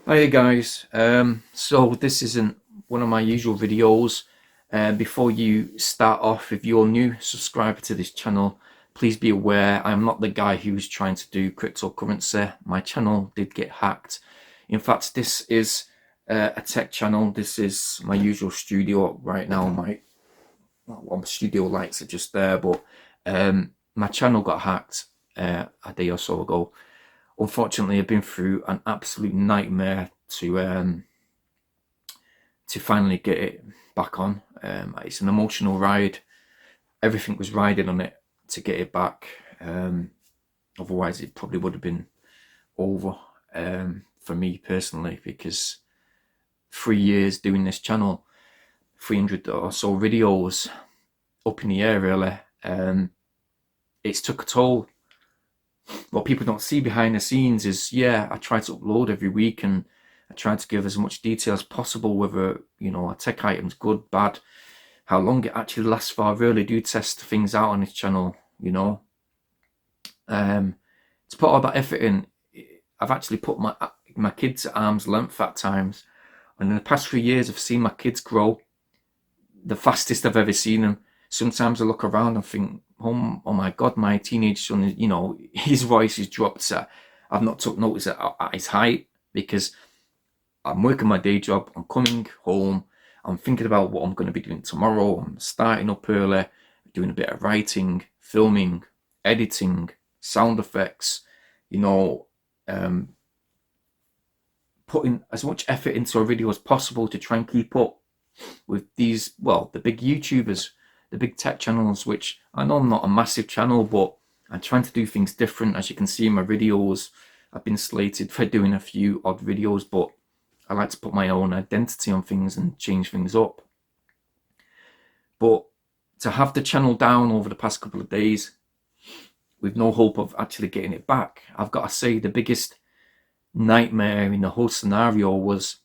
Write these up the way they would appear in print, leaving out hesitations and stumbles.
Hey guys, so this isn't one of my usual videos. Before you start off, if you're new subscriber to this channel, please be aware I'm not the guy who's trying to do cryptocurrency. My channel did get hacked. In fact, this is a tech channel. This is my usual studio right now. My studio lights are just there, but my channel got hacked a day or so ago. Unfortunately, I've been through an absolute nightmare to finally get it back on. It's an emotional ride. Everything was riding on it to get it back. Otherwise, it probably would have been over for me personally, because 3 years doing this channel, 300 or so videos up in the air really. It's took a toll. What people don't see behind the scenes is, yeah, I try to upload every week and I try to give as much detail as possible, whether, a tech item's good, bad, how long it actually lasts for. I really do test things out on this channel, to put all that effort in. I've actually put my kids at arm's length at times, and in the past 3 years I've seen my kids grow the fastest I've ever seen them. Sometimes I look around and think, oh my God, my teenage son, his voice is dropped. I've not took notice at his height, because I'm working my day job. I'm coming home. I'm thinking about what I'm going to be doing tomorrow. I'm starting up early, doing a bit of writing, filming, editing, sound effects, um, putting as much effort into a video as possible to try and keep up with these, well, the big YouTubers, the big tech channels, which I know I'm not a massive channel, but I'm trying to do things different. As you can see in my videos, I've been slated for doing a few odd videos, but I like to put my own identity on things and change things up. But to have the channel down over the past couple of days with no hope of actually getting it back, I've got to say the biggest nightmare in the whole scenario was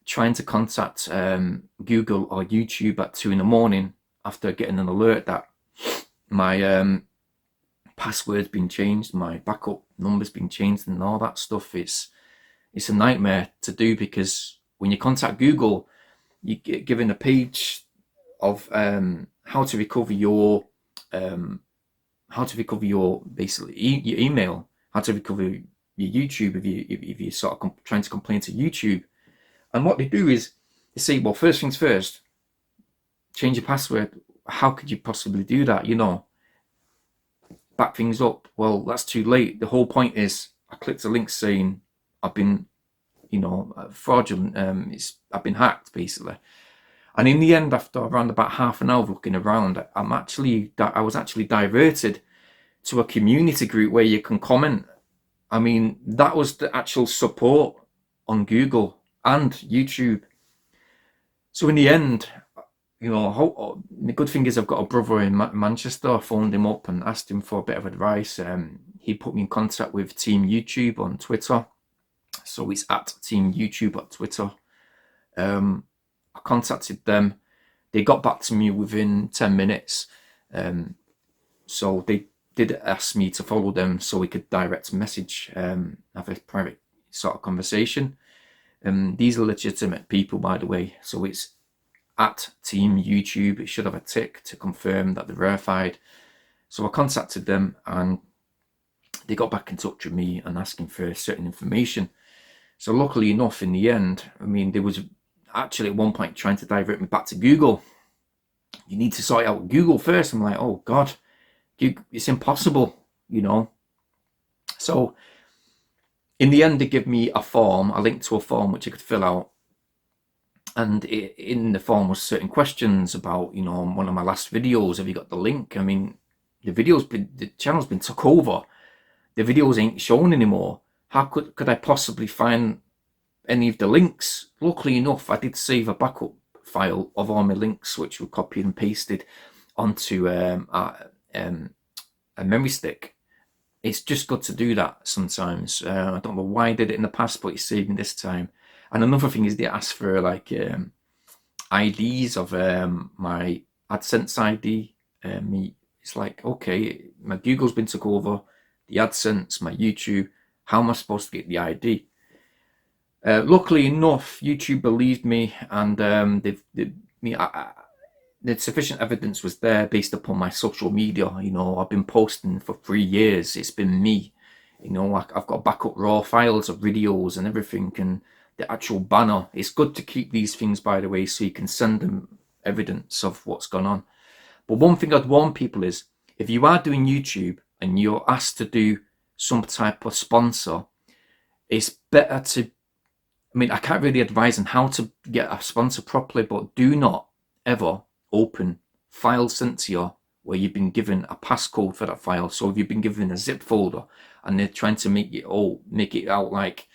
trying to contact Google or YouTube at 2 in the morning after getting an alert that my password's been changed, my backup number's been changed, and all that stuff. It's a nightmare to do, because when you contact Google, you get given a page of how to recover your basically your email, how to recover your YouTube if you sort of trying to complain to YouTube. And what they do is they say, well, first things first, change your password. How could you possibly do that? Back things up. Well, that's too late. The whole point is I clicked a link saying I've been, fraudulent. I've been hacked basically. And in the end, after around about half an hour of looking around, I was actually diverted to a community group where you can comment. I mean, that was the actual support on Google and YouTube. So in the end, the good thing is I've got a brother in Manchester. I phoned him up and asked him for a bit of advice. He put me in contact with Team YouTube on Twitter. So it's at Team YouTube at Twitter. I contacted them. They got back to me within 10 minutes. So they did ask me to follow them so we could direct message, have a private sort of conversation. These are legitimate people, by the way. So it's at Team YouTube. It should have a tick to confirm that they're verified. So I contacted them and they got back in touch with me and asking for certain information. So luckily enough, in the end, I mean, there was actually at one point trying to divert me back to Google. You need to sort it out with Google first. I'm like, oh God, it's impossible, So in the end, they give me a link to a form which I could fill out. And in the form was certain questions about, one of my last videos. Have you got the link? I mean, the channel's been took over. The videos ain't shown anymore. How could I possibly find any of the links? Luckily enough, I did save a backup file of all my links, which were copied and pasted onto a memory stick. It's just good to do that sometimes. I don't know why I did it in the past, but it's saved me this time. And another thing is they ask for like IDs of my AdSense ID. It's like, okay, my Google's been took over, the AdSense, my YouTube. How am I supposed to get the ID? Luckily enough, YouTube believed me, and the sufficient evidence was there based upon my social media. You know, I've been posting for 3 years. It's been me. You know, I've got backup raw files of videos and everything, and the actual banner. It's good to keep these things, by the way, so you can send them evidence of what's gone on. But one thing I'd warn people is, if you are doing YouTube and you're asked to do some type of sponsor, it's better to, I mean, I can't really advise on how to get a sponsor properly, but do not ever open files sent to you where you've been given a passcode for that file. So if you've been given a zip folder and they're trying to make it out like,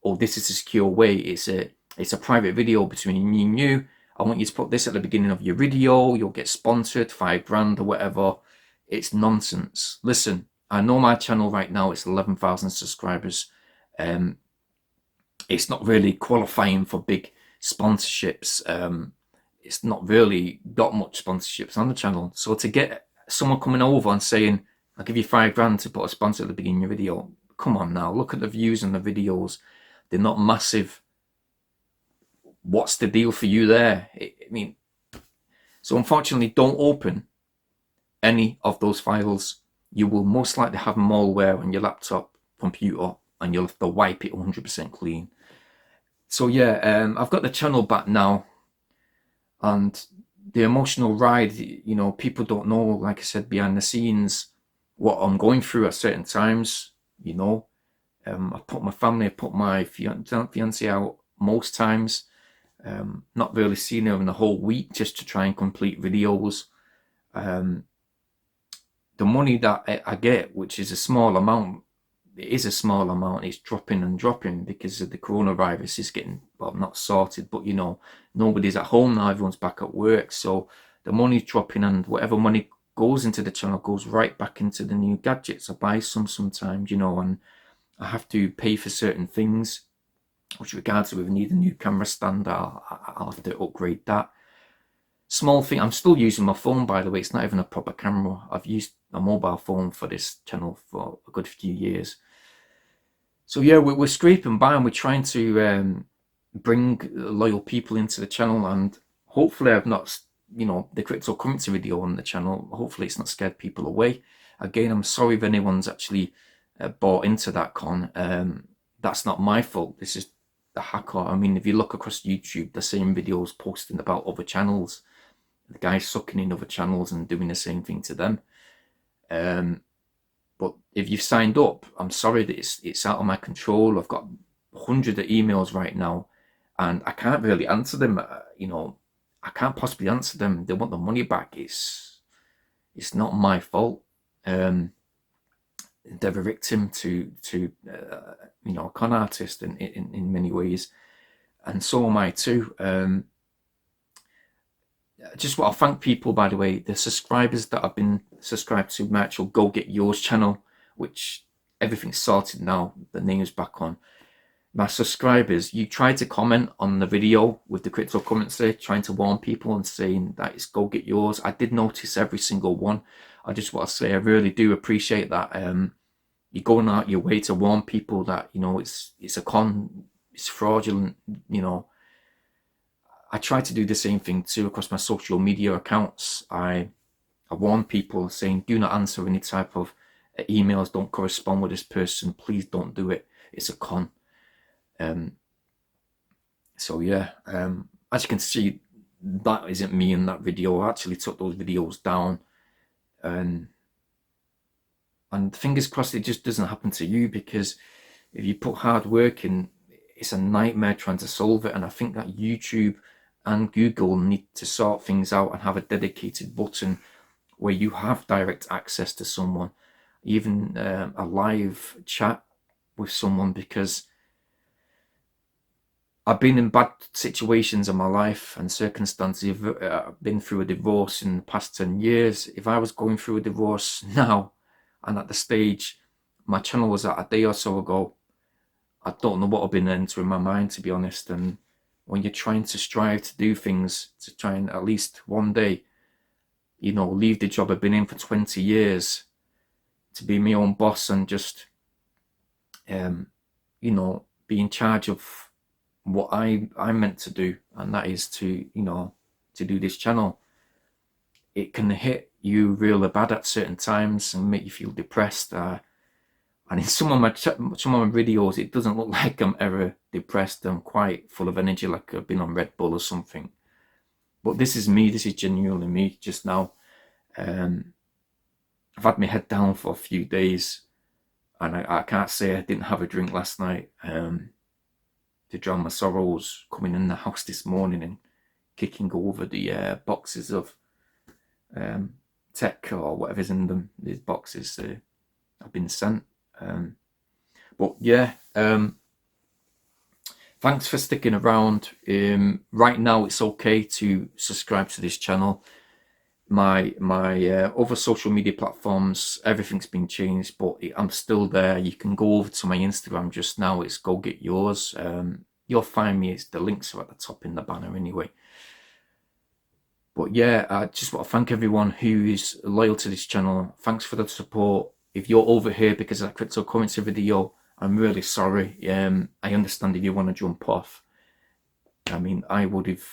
oh, this is a secure way, it's a private video between me and you. I want you to put this at the beginning of your video, you'll get sponsored, $5,000 or whatever. It's nonsense. Listen, I know my channel right now, it's 11,000 subscribers. It's not really qualifying for big sponsorships. It's not really got much sponsorships on the channel. So to get someone coming over and saying, I'll give you $5,000 to put a sponsor at the beginning of your video, come on now, look at the views on the videos. They're not massive. What's the deal for you there? I mean, so unfortunately, don't open any of those files. You will most likely have malware on your laptop, computer, and you'll have to wipe it 100% clean. So yeah, I've got the channel back now, and the emotional ride, you know, people don't know, like I said, behind the scenes, what I'm going through at certain times, you know. I put my family, I put my fiance out most times. Not really seeing her in the whole week just to try and complete videos. The money that I get, which is a small amount, it is a small amount, it's dropping and dropping because of the coronavirus is getting, well, not sorted, but you know, nobody's at home now, everyone's back at work, so the money's dropping, and whatever money goes into the channel goes right back into the new gadgets. I buy some sometimes, you know, and I have to pay for certain things, which regards to if I need a new camera stand, I'll have to upgrade that. Small thing, I'm still using my phone, by the way, it's not even a proper camera. I've used a mobile phone for this channel for a good few years. So yeah, we're scraping by, and we're trying to bring loyal people into the channel, and hopefully I've not, you know, the cryptocurrency video on the channel, hopefully it's not scared people away. Again, I'm sorry if anyone's actually bought into that con. That's not my fault, this is the hacker. I mean, if you look across YouTube, the same videos posting about other channels, the guys sucking in other channels and doing the same thing to them. But if you've signed up, I'm sorry that it's out of my control. I've got hundreds of emails right now, and I can't really answer them. You know, I can't possibly answer them. They want the money back. It's not my fault. They're a victim to you know, a con artist in many ways, and so am I too. Just want to thank people, by the way, the subscribers that have been subscribed to my actual Go Get Yours channel, which everything's sorted now, the name's back on. My subscribers, you tried to comment on the video with the cryptocurrency, trying to warn people and saying that it's Go Get Yours. I did notice every single one. I just want to say I really do appreciate that. You're going out your way to warn people that, you know, it's a con, it's fraudulent, you know. I try to do the same thing too across my social media accounts. I warn people saying, do not answer any type of emails, don't correspond with this person, please don't do it, it's a con. So yeah, as you can see, that isn't me in that video. I actually took those videos down, and fingers crossed it just doesn't happen to you, because if you put hard work in, it's a nightmare trying to solve it. And I think that YouTube and Google need to sort things out and have a dedicated button where you have direct access to someone, even a live chat with someone, because I've been in bad situations in my life and circumstances. I've been through a divorce in the past 10 years. If I was going through a divorce now, and at the stage my channel was at a day or so ago, I don't know what I've been entering my mind, to be honest. And when you're trying to strive to do things, to try and at least one day, you know, leave the job I've been in for 20 years, to be my own boss and just, you know, be in charge of what I'm meant to do, and that is to, to do this channel. It can hit you really bad at certain times and make you feel depressed. And in some of my videos, it doesn't look like I'm ever depressed. I'm quite full of energy, like I've been on Red Bull or something. But this is me. This is genuinely me just now. I've had my head down for a few days, and I can't say I didn't have a drink last night to drown my sorrows. Coming in the house this morning and kicking over the boxes of tech or whatever's in them. These boxes have been sent. But yeah, thanks for sticking around. Right now, it's okay to subscribe to this channel. My other social media platforms, everything's been changed, but I'm still there. You can go over to my Instagram just now. It's Go Get Yours. You'll find me. The links are at the top in the banner anyway. But yeah, I just want to thank everyone who is loyal to this channel. Thanks for the support. If you're over here because of that cryptocurrency video, I'm really sorry. I understand if you want to jump off. I mean, I would have,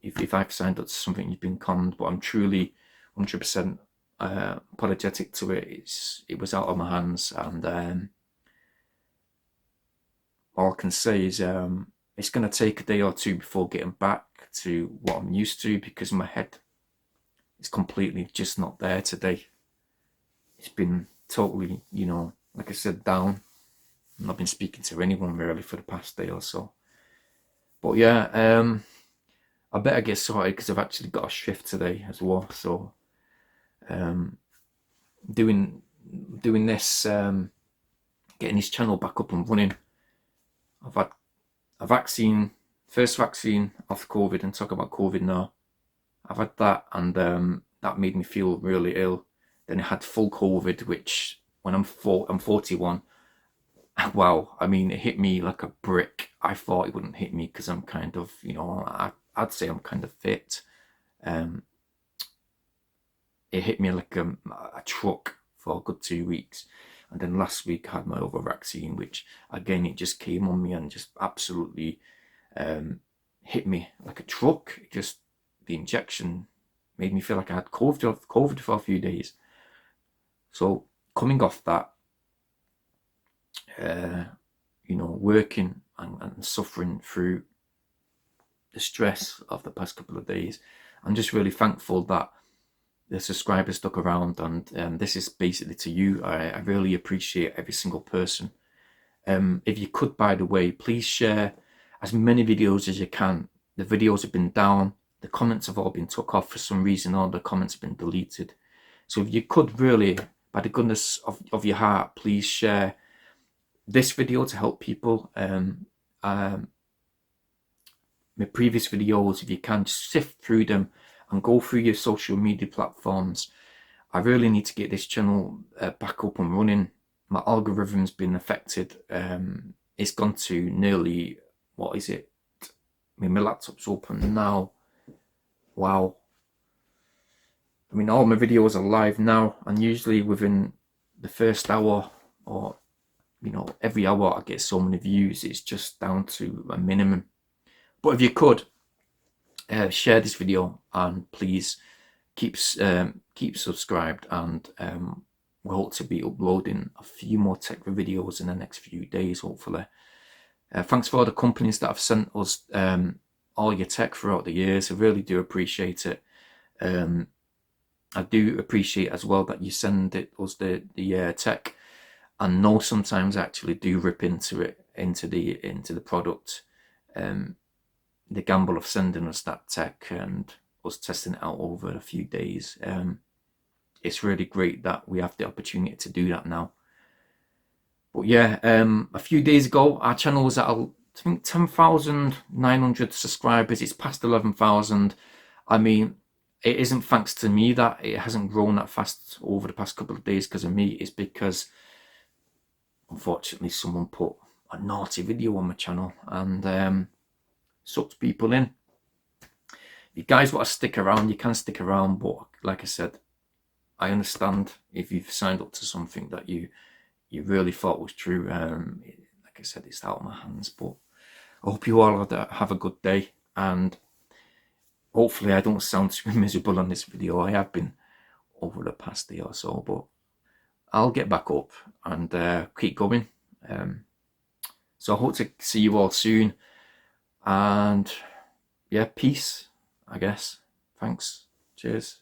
if I've signed up to something, you've been conned, but I'm truly 100% apologetic to it. It was out of my hands, and all I can say is it's going to take a day or two before getting back to what I'm used to, because my head is completely just not there today. It's been totally, like I said, down. I've not been speaking to anyone really for the past day or so. But yeah, I better get sorted because I've actually got a shift today as well. So doing this, getting this channel back up and running. I've had a vaccine, first vaccine off COVID, and talk about COVID now. I've had that, and that made me feel really ill. Then I had full COVID, which when I'm 41. Wow, I mean, it hit me like a brick. I thought it wouldn't hit me because I'm kind of, I'd say I'm kind of fit. It hit me like a truck for a good 2 weeks. And then last week I had my other vaccine, which again, it just came on me and just absolutely hit me like a truck. The injection made me feel like I had COVID for a few days. So coming off that, working and suffering through the stress of the past couple of days, I'm just really thankful that the subscribers stuck around, and this is basically to you. I really appreciate every single person. If you could, by the way, please share as many videos as you can. The videos have been down, the comments have all been took off for some reason, all the comments have been deleted. So if you could really, by the goodness of your heart, please share this video to help people. My previous videos, if you can, just sift through them and go through your social media platforms. I really need to get this channel back up and running. My algorithm's been affected. It's gone to nearly, what is it? I mean, my laptop's open now. Wow. I mean, all my videos are live now, and usually within the first hour, or every hour I get so many views. It's just down to a minimum. But if you could share this video, and please keep subscribed, and we hope to be uploading a few more tech videos in the next few days, hopefully. Thanks for all the companies that have sent us all your tech throughout the years. I really do appreciate it. I do appreciate as well that you send us the tech, and know sometimes I actually do rip into the product. The gamble of sending us that tech and us testing it out over a few days. It's really great that we have the opportunity to do that now. But yeah, a few days ago, our channel was at, I think, 10,900 subscribers. It's past 11,000. I mean, it isn't thanks to me that it hasn't grown that fast over the past couple of days because of me. It's because, unfortunately, someone put a naughty video on my channel and sucked people in. If you guys want to stick around, you can stick around, but like I said, I understand if you've signed up to something that you really thought was true. Like I said, it's out of my hands, but I hope you all have a good day, and hopefully I don't sound too miserable on this video. I have been over the past day or so, but I'll get back up and keep going. So I hope to see you all soon, and yeah, peace, I guess. Thanks. Cheers.